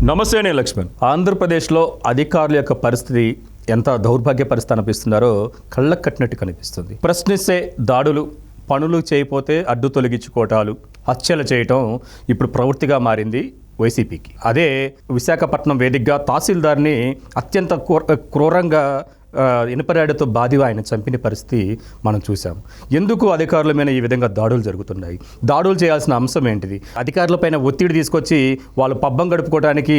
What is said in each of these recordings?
నమస్తే నేను లక్ష్మణ్. ఆంధ్రప్రదేశ్లో అధికారుల యొక్క పరిస్థితి ఎంత దౌర్భాగ్య పరిస్థితి అనిపిస్తున్నారో కళ్ళకు కట్టినట్టు కనిపిస్తుంది. ప్రశ్నిస్తే దాడులు, పనులు చేయకపోతే అడ్డు తొలగించుకోవటాలు, హత్యలు చేయటం ఇప్పుడు ప్రవృత్తిగా మారింది వైసీపీకి. అదే విశాఖపట్నం వేదికగా తహసీల్దార్ని అత్యంత క్రూరంగా ఇనుపరాడితో బాధి ఆయన చంపిన పరిస్థితి మనం చూసాం. ఎందుకు అధికారుల మీద ఈ విధంగా దాడులు జరుగుతున్నాయి? దాడులు చేయాల్సిన అంశం ఏంటిది? అధికారులపైన ఒత్తిడి తీసుకొచ్చి వాళ్ళు పబ్బం గడుపుకోవడానికి,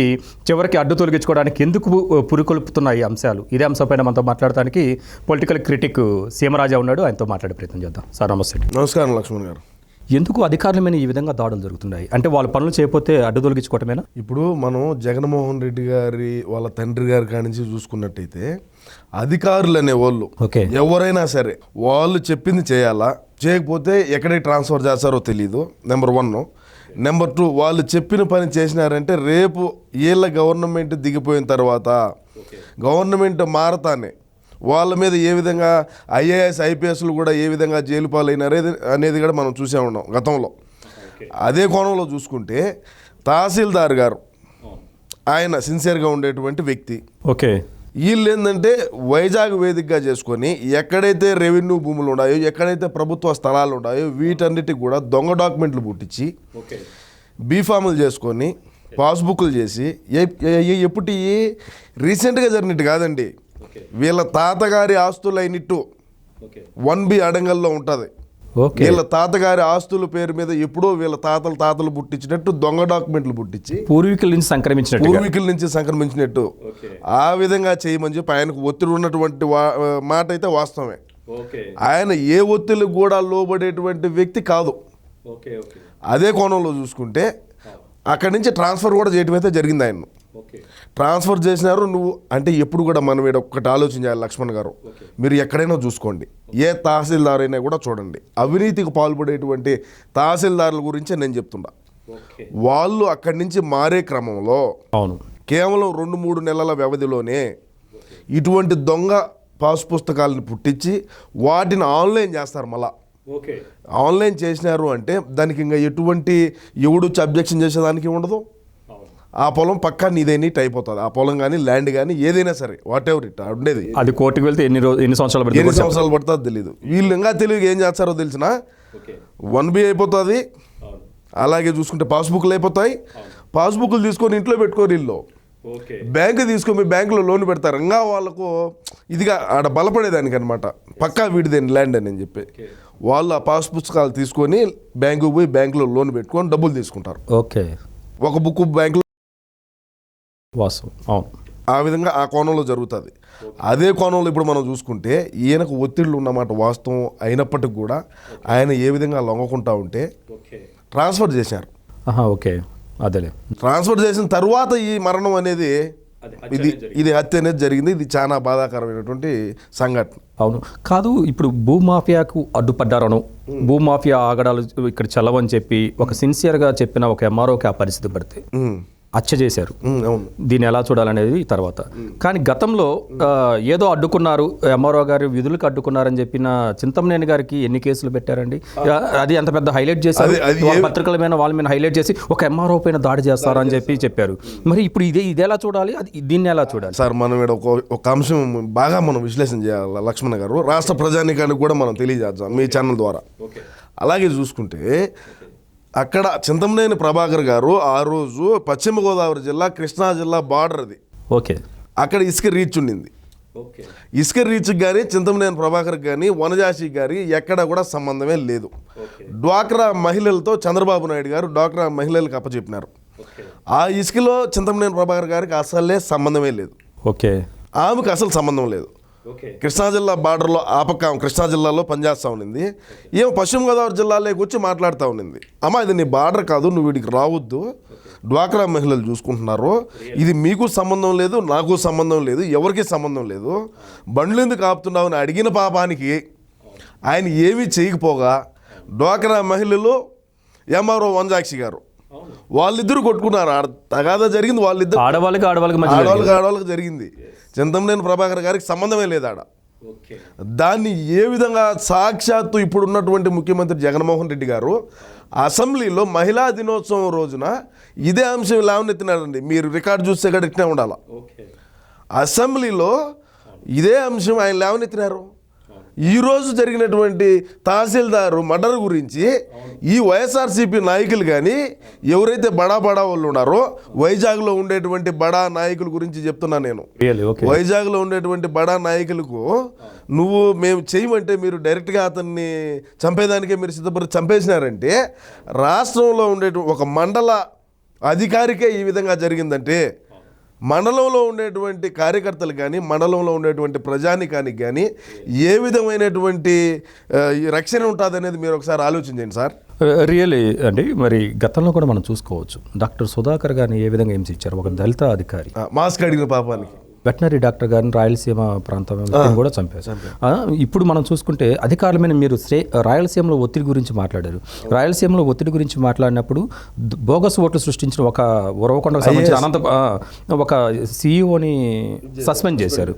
చివరికి అడ్డు తొలగించుకోవడానికి ఎందుకు పురికొల్పుతున్నాయి ఈ అంశాలు? ఇదే అంశంపైన మనతో మాట్లాడటానికి పొలిటికల్ క్రిటిక్ సీమరాజా ఉన్నాడు. ఆయనతో మాట్లాడే ప్రయత్నం చేద్దాం. సార్ నమస్తే. నమస్కారం లక్ష్మణ్ గారు. ఎందుకు అధికారుల మీద ఈ విధంగా దాడులు జరుగుతున్నాయి? అంటే వాళ్ళ పనులు చేయకపోతే అడ్డు తొలగించుకోవటమేనా? ఇప్పుడు మనం జగన్మోహన్ రెడ్డి గారి వాళ్ళ తండ్రి గారి కాడి నుంచి చూసుకున్నట్టయితే అధికారులు అనే వాళ్ళు ఎవరైనా సరే వాళ్ళు చెప్పింది చేయాలా, చేయకపోతే ఎక్కడికి ట్రాన్స్ఫర్ చేస్తారో తెలియదు. నెంబర్ 1. నెంబర్ 2, వాళ్ళు చెప్పిన పని చేసినారంటే రేపు వీళ్ళ గవర్నమెంట్ దిగిపోయిన తర్వాత గవర్నమెంట్ మారతానే వాళ్ళ మీద ఏ విధంగా ఐఏఎస్ ఐపీఎస్లు కూడా ఏ విధంగా జైలు పాలైనారు అనేది కూడా మనం చూసే ఉన్నాం గతంలో. అదే కోణంలో చూసుకుంటే తహసీల్దార్ గారు ఆయన సిన్సియర్గా ఉండేటువంటి వ్యక్తి. ఓకే, వీళ్ళు ఏంటంటే వైజాగ్ వేదికగా చేసుకొని ఎక్కడైతే రెవెన్యూ భూములు ఉన్నాయో, ఎక్కడైతే ప్రభుత్వ స్థలాలు ఉన్నాయో వీటన్నిటికి కూడా దొంగ డాక్యుమెంట్లు పుట్టించి బీఫాములు చేసుకొని పాస్బుక్లు చేసి ఎప్పటి రీసెంట్గా జరిగినట్టు కాదండి, వీళ్ళ తాతగారి ఆస్తులు అయినట్టు 1B అడంగల్లో ఉంటుంది. వీళ్ళ తాతగారి ఆస్తుల పేరు మీద ఎప్పుడో వీళ్ళ తాతలు పుట్టించినట్టు దొంగ డాక్యుమెంట్లు పుట్టించి పూర్వీకుల నుంచి సంక్రమించినట్టు ఆ విధంగా చేయమని చెప్పి ఆయనకు ఒత్తిడి ఉన్నటువంటి మాట అయితే వాస్తవమే. ఆయన ఏ ఒత్తిడికి కూడా లోబడేటువంటి వ్యక్తి కాదు. అదే కోణంలో చూసుకుంటే అక్కడి నుంచి ట్రాన్స్ఫర్ కూడా చేయడం అయితే జరిగింది. ఆయన్ను ట్రాన్స్ఫర్ చేసినారు. నువ్వు అంటే ఎప్పుడు కూడా మనం ఒక్కటి ఆలోచించాలి లక్ష్మణ్ గారు, మీరు ఎక్కడైనా చూసుకోండి, ఏ తహసీల్దార్ అయినా కూడా చూడండి, అవినీతికి పాల్పడేటువంటి తహసీల్దారుల గురించి నేను చెప్తున్నా. వాళ్ళు అక్కడి నుంచి మారే క్రమంలో కేవలం 2-3 నెలల వ్యవధిలోనే ఇటువంటి దొంగ పాస్ పుస్తకాలను పుట్టించి వాటిని ఆన్లైన్ చేస్తారు. మళ్ళా ఆన్లైన్ చేసినారు అంటే దానికి ఇంకా ఎటువంటి ఎవడు అబ్జెక్షన్ చేసేదానికి ఉండదు. ఆ పొలం పక్కా నీదేనీట్ అయిపోతుంది. ఆ పొలం కానీ ల్యాండ్ కానీ ఏదైనా సరే వాట్ ఎవర్ ఇట్ ఉండేది. అది కోర్టుకు వెళ్తే ఎన్ని సంవత్సరాలు పడుతుందో తెలియదు. వీళ్ళు ఇంకా తెలియదు ఏం చేస్తారో తెలిసిన 1B అయిపోతుంది. అలాగే చూసుకుంటే పాస్బుక్లు అయిపోతాయి. పాస్బుక్లు తీసుకొని ఇంట్లో పెట్టుకోరు. వీళ్ళు బ్యాంకు తీసుకొని బ్యాంకులో లోన్ పెడతారు. ఇంకా వాళ్ళకు ఇదిగా ఆడ బలపడేదానికి అనమాట, పక్కా వీడిదేని ల్యాండ్ అని చెప్పి వాళ్ళు ఆ పాస్ పుస్తకాలు తీసుకొని బ్యాంకుకు పోయి బ్యాంకులో లోన్ పెట్టుకొని డబ్బులు తీసుకుంటారు. ఓకే, ఒక బుక్ బ్యాంకులో వాస్తవం. ఆ విధంగా ఆ కోణంలో జరుగుతుంది. అదే కోణంలో ఇప్పుడు మనం చూసుకుంటే ఈయనకు ఒత్తిళ్ళు ఉన్నమాట వాస్తవం అయినప్పటికీ కూడా ఆయన ఏ విధంగా లొంగకుంటా ఉంటే ట్రాన్స్ఫర్ చేశారు. ఓకే, అదేలే. ట్రాన్స్ఫర్ చేసిన తర్వాత ఈ మరణం అనేది ఇది హత్య అనేది జరిగింది. ఇది చాలా బాధాకరమైనటువంటి సంఘటన. అవును కాదు, ఇప్పుడు భూమాఫియాకు అడ్డుపడ్డారను, భూమాఫియా ఆగడాలు ఇక్కడ చల్లవని చెప్పి ఒక సిన్సియర్గా చెప్పిన ఒక ఎంఆర్ఓకి ఆ పరిస్థితి పడితే హత్య చేశారు. దీన్ని ఎలా చూడాలనేది తర్వాత. కానీ గతంలో ఏదో అడ్డుకున్నారు, ఎంఆర్ఓ గారు విధులకు అడ్డుకున్నారని చెప్పిన చింతమనేని గారికి ఎన్ని కేసులు పెట్టారండి? అది అంత పెద్ద హైలైట్ చేశారు, పత్రికల మీద వాళ్ళ మీద హైలైట్ చేసి ఒక ఎంఆర్ఓ పైన దాడి చేస్తారని చెప్పారు. మరి ఇప్పుడు ఇదేలా చూడాలి, దీన్ని ఎలా చూడాలి? సార్ మనం ఒక అంశం బాగా మనం విశ్లేషణ చేయాలి లక్ష్మణ్ గారు. రాష్ట్ర ప్రజానీకానికి కూడా మనం తెలియజేద్దాం మీ ఛానల్ ద్వారా. అలాగే చూసుకుంటే అక్కడ చింతమనేని ప్రభాకర్ గారు ఆ రోజు పశ్చిమ గోదావరి జిల్లా కృష్ణా జిల్లా బార్డర్ అది. ఓకే, అక్కడ ఇసుక రీచ్ ఉండింది. ఇసుక రీచ్కి కానీ చింతమనేని ప్రభాకర్ కానీ వనజాషి గారి ఎక్కడ కూడా సంబంధమే లేదు. డ్వాక్రా మహిళలతో చంద్రబాబు నాయుడు గారు డ్వాక్రా మహిళలకు అప్పచెప్పినారు. ఆ ఇసుకలో చింతమనేని ప్రభాకర్ గారికి అసలే సంబంధమే లేదు. ఓకే, ఆమెకు అసలు సంబంధం లేదు. కృష్ణా జిల్లా బార్డర్లో ఆ పక్క కృష్ణా జిల్లాలో పనిచేస్తూ ఉండింది. ఏమో పశ్చిమ గోదావరి జిల్లాలోకి వచ్చి మాట్లాడుతూ ఉండింది. అమ్మ ఇది నీ బార్డర్ కాదు, నువ్వు వీడికి రావద్దు, డ్వాక్రా మహిళలు చూసుకుంటున్నారు, ఇది మీకు సంబంధం లేదు, నాకు సంబంధం లేదు, ఎవరికి సంబంధం లేదు, బండ్లు ఎందుకు ఆపుతున్నావు అని అడిగిన పాపానికి ఆయన ఏమీ చేయకపోగా డ్వాక్రా మహిళలు ఎంఆర్ఓ వనజాక్షి గారు వాళ్ళిద్దరు కొట్టుకున్నారు. తగాదా జరిగింది, వాళ్ళిద్దరు ఆడవాళ్ళకి జరిగింది. చింతమనేని ప్రభాకర్ గారికి సంబంధమే లేదు ఆడ. దాన్ని ఏ విధంగా సాక్షాత్తు ఇప్పుడు ఉన్నటువంటి ముఖ్యమంత్రి జగన్మోహన్ రెడ్డి గారు అసెంబ్లీలో మహిళా దినోత్సవం రోజున ఇదే అంశం లేవనెత్తినాడండి. మీరు రికార్డు చూస్తే కూడా ఇట్నే ఉండాలి. అసెంబ్లీలో ఇదే అంశం ఆయన లేవనెత్తినారు. ఈరోజు జరిగినటువంటి తహసీల్దారు మర్డర్ గురించి ఈ వైఎస్ఆర్సీపీ నాయకులు కానీ ఎవరైతే బడా వాళ్ళు ఉన్నారో, వైజాగ్లో ఉండేటువంటి బడా నాయకుల గురించి చెప్తున్నా నేను. వైజాగ్లో ఉండేటువంటి బడా నాయకులకు మేము చేయమంటే మీరు డైరెక్ట్గా అతన్ని చంపేదానికే మీరు సిద్ధపడి చంపేసినారంటే, రాష్ట్రంలో ఉండేటువంటి ఒక మండల అధికారికే ఈ విధంగా జరిగిందంటే మండలంలో ఉండేటువంటి కార్యకర్తలు కానీ, మండలంలో ఉండేటువంటి ప్రజానికానికి కానీ ఏ విధమైనటువంటి రక్షణ ఉంటుంది అనేది మీరు ఒకసారి ఆలోచించండి సార్. రియల్లీ అండి. మరి గతంలో కూడా మనం చూసుకోవచ్చు, డాక్టర్ సుధాకర్ గారిని ఏ విధంగా హింస ఇచ్చారు. ఒక దళిత అధికారి మాస్క్ అడిగిన పాపానికి వెటనరీ డాక్టర్ గారిని రాయలసీమ ప్రాంతం కూడా చంపారు. ఇప్పుడు మనం చూసుకుంటే అధికారులమైన మీరు రాయలసీమలో ఒత్తిడి గురించి మాట్లాడారు. రాయలసీమలో ఒత్తిడి గురించి మాట్లాడినప్పుడు బోగస్ ఓట్లు సృష్టించిన ఒక ఉరవకొండకు సంబంధించిన ఒక సీఈఓని సస్పెండ్ చేశారు.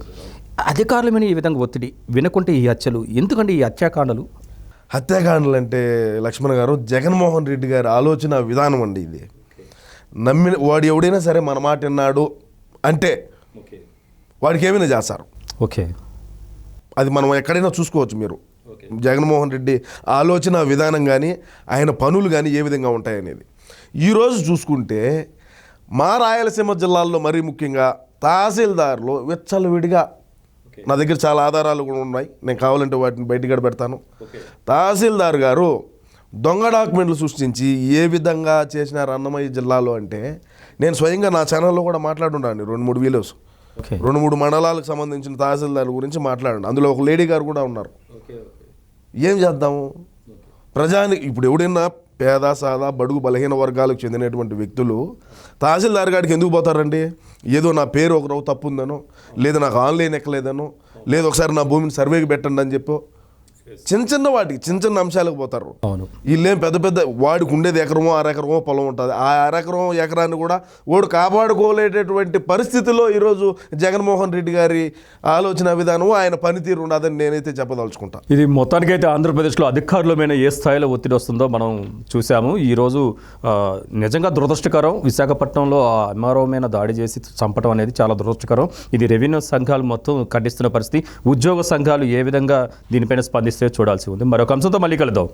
అధికారులమైన ఈ విధంగా ఒత్తిడి వినకుంటే ఈ హత్యలు ఎందుకంటే ఈ హత్యాకాండలు? హత్యాకాండలు అంటే లక్ష్మణ్ గారు, జగన్మోహన్ రెడ్డి గారి ఆలోచన విధానం అండి ఇది. నమ్మిన వాడు ఎవడైనా సరే మన మాట విన్నాడు అంటే వాడికి ఏమైనా చేస్తారు. ఓకే, అది మనం ఎక్కడైనా చూసుకోవచ్చు. మీరు జగన్మోహన్ రెడ్డి ఆలోచన విధానం కానీ ఆయన పనులు కానీ ఏ విధంగా ఉంటాయనేది. ఈరోజు చూసుకుంటే మా రాయలసీమ జిల్లాల్లో మరీ ముఖ్యంగా తహసీల్దార్లు విచ్చలవిడిగా, నా దగ్గర చాలా ఆధారాలు కూడా ఉన్నాయి, నేను కావాలంటే వాటిని బయటికి పెడతాను. తహసీల్దార్ గారు దొంగ డాక్యుమెంట్లు సృష్టించి ఏ విధంగా చేసినారు అన్నమయ్య జిల్లాలో అంటే, నేను స్వయంగా నా ఛానల్లో కూడా మాట్లాడుంటాను. 2-3 వీడియోస్ 2-3 మండలాలకు సంబంధించిన తహసీల్దార్ గురించి మాట్లాడండి. అందులో ఒక లేడీ గారు కూడా ఉన్నారు. ఏం చేద్దాము? ప్రజానికి ఇప్పుడు ఎవడైనా పేద సాదా బడుగు బలహీన వర్గాలకు చెందినటువంటి వ్యక్తులు తహసీల్దార్ గారికి ఎందుకు పోతారండి? ఏదో నా పేరు ఒక రోజు తప్పు ఉందనో, లేదా నాకు ఆన్లైన్ ఎక్కలేదనో, లేదా ఒకసారి నా భూమిని సర్వేకి పెట్టండి అని చెప్పో చిన్న వాటికి చిన్న అంశాలకు పోతారు. వీళ్ళేం పెద్ద వాడికి ఉండేది ఎకరమో 1/2 ఎకరమో పొలం ఉంటుంది. ఆ 1/2 ఎకరాన్ని కూడా వాడు కాపాడుకోలేటటువంటి పరిస్థితిలో ఈరోజు జగన్మోహన్ రెడ్డి గారి ఆలోచన విధానం, ఆయన పనితీరు ఉండదని నేనైతే చెప్పదలుచుకుంటా. ఇది మొత్తానికైతే ఆంధ్రప్రదేశ్లో అధికారుల మీద ఏ స్థాయిలో ఒత్తిడి వస్తుందో మనం చూసాము. ఈరోజు నిజంగా దురదృష్టకరం. విశాఖపట్నంలో ఆ ఎంఆర్ఓ మీద దాడి చేసి చంపడం అనేది చాలా దురదృష్టకరం. ఇది రెవెన్యూ సంఘాలు మొత్తం ఖండిస్తున్న పరిస్థితి. ఉద్యోగ సంఘాలు ఏ విధంగా దీనిపైన స్పందిస్తే చూడాల్సి ఉంది. మరొక అంశంతో మళ్ళీ కలుద్దాం.